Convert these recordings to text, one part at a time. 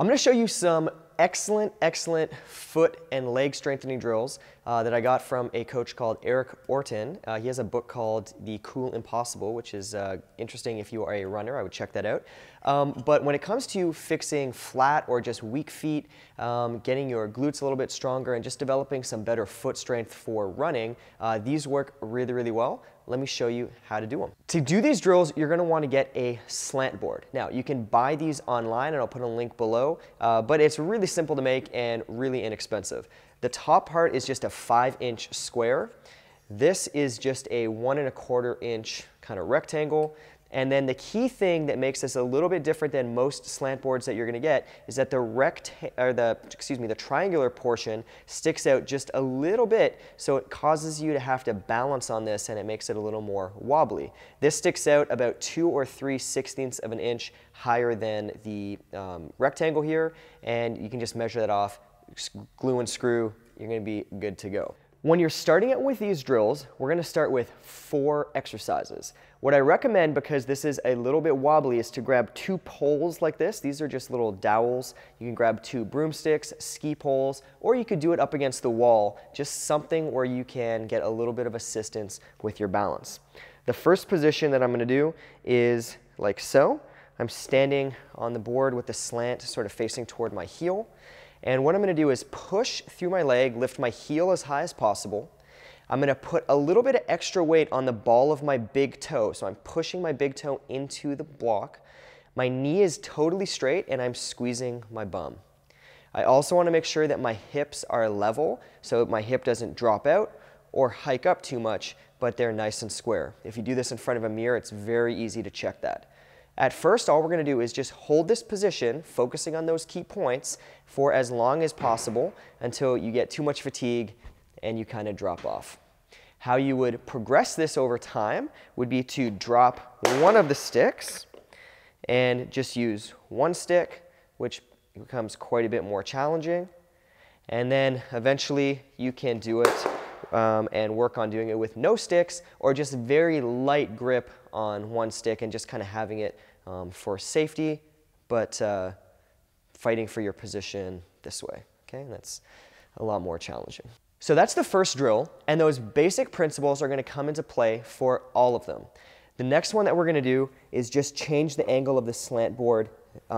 I'm going to show you some excellent foot and leg strengthening drills that I got from a coach called Eric Orton. He has a book called The Cool Impossible, which is interesting if you are a runner. I would check that out. But when it comes to fixing flat or just weak feet, getting your glutes a little bit stronger, and just developing some better foot strength for running, these work really well. Let me show you how to do them. To do these drills, you're going to want to get a slant board. Now, you can buy these online, and I'll put a link below, but it's really simple to make and really inexpensive. The top part is just a 5-inch square. This is just a 1 1/4 inch kind of rectangle. And then the key thing that makes this a little bit different than most slant boards that you're going to get is that the triangular portion sticks out just a little bit, so it causes you to have to balance on this, and it makes it a little more wobbly. This sticks out about 2 or 3/16 of an inch higher than the rectangle here, and you can just measure that off, glue and screw, you're going to be good to go. When you're starting out with these drills, we're going to start with 4 exercises. What I recommend, because this is a little bit wobbly, is to grab 2 poles like this. These are just little dowels. You can grab 2 broomsticks, ski poles, or you could do it up against the wall, just something where you can get a little bit of assistance with your balance. The first position that I'm going to do is like so. I'm standing on the board with the slant sort of facing toward my heel. And what I'm going to do is push through my leg, lift my heel as high as possible. I'm going to put a little bit of extra weight on the ball of my big toe. So I'm pushing my big toe into the block. My knee is totally straight, and I'm squeezing my bum. I also want to make sure that my hips are level, so my hip doesn't drop out or hike up too much, but they're nice and square. If you do this in front of a mirror, it's very easy to check that. At first, all we're going to do is just hold this position, focusing on those key points for as long as possible until you get too much fatigue and you kind of drop off. How you would progress this over time would be to drop one of the sticks and just use one stick, which becomes quite a bit more challenging. And then eventually you can do it and work on doing it with no sticks, or just very light grip on one stick and just kind of having it for safety, but fighting for your position this way. Okay, and that's a lot more challenging. So that's the first drill, and those basic principles are going to come into play for all of them. The next one that we're going to do is just change the angle of the slant board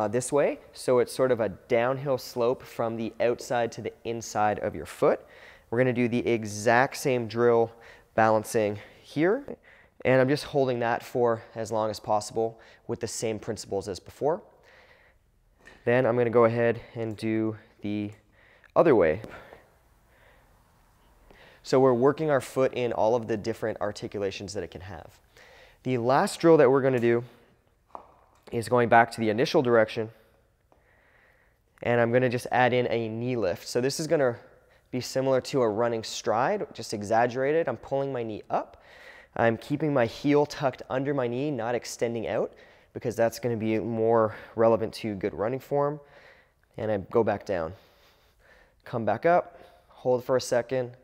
this way, so it's sort of a downhill slope from the outside to the inside of your foot. We're going to do the exact same drill balancing here, and I'm just holding that for as long as possible with the same principles as before. Then I'm going to go ahead and do the other way. So we're working our foot in all of the different articulations that it can have. The last drill that we're going to do is going back to the initial direction, and I'm going to just add in a knee lift. So this is going to be similar to a running stride, just exaggerated. I'm pulling my knee up. I'm keeping my heel tucked under my knee, not extending out, because that's going to be more relevant to good running form. And I go back down. Come back up, hold for a second,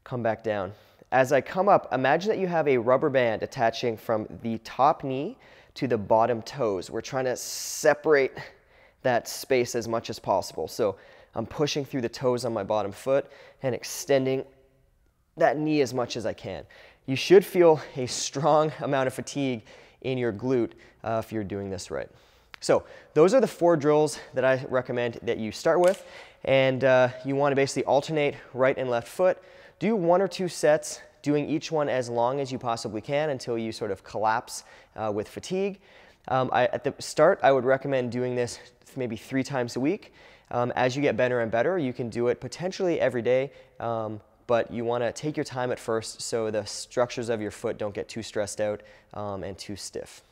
come back down. As I come up, imagine that you have a rubber band attaching from the top knee to the bottom toes. We're trying to separate that space as much as possible. So I'm pushing through the toes on my bottom foot and extending that knee as much as I can. You should feel a strong amount of fatigue in your glute if you're doing this right. So those are the 4 drills that I recommend that you start with, and you want to basically alternate right and left foot. Do 1 or 2 sets, doing each one as long as you possibly can until you sort of collapse with fatigue. At the start, I would recommend doing this maybe 3 times a week. As you get better and better, you can do it potentially every day, but you want to take your time at first so the structures of your foot don't get too stressed out and too stiff.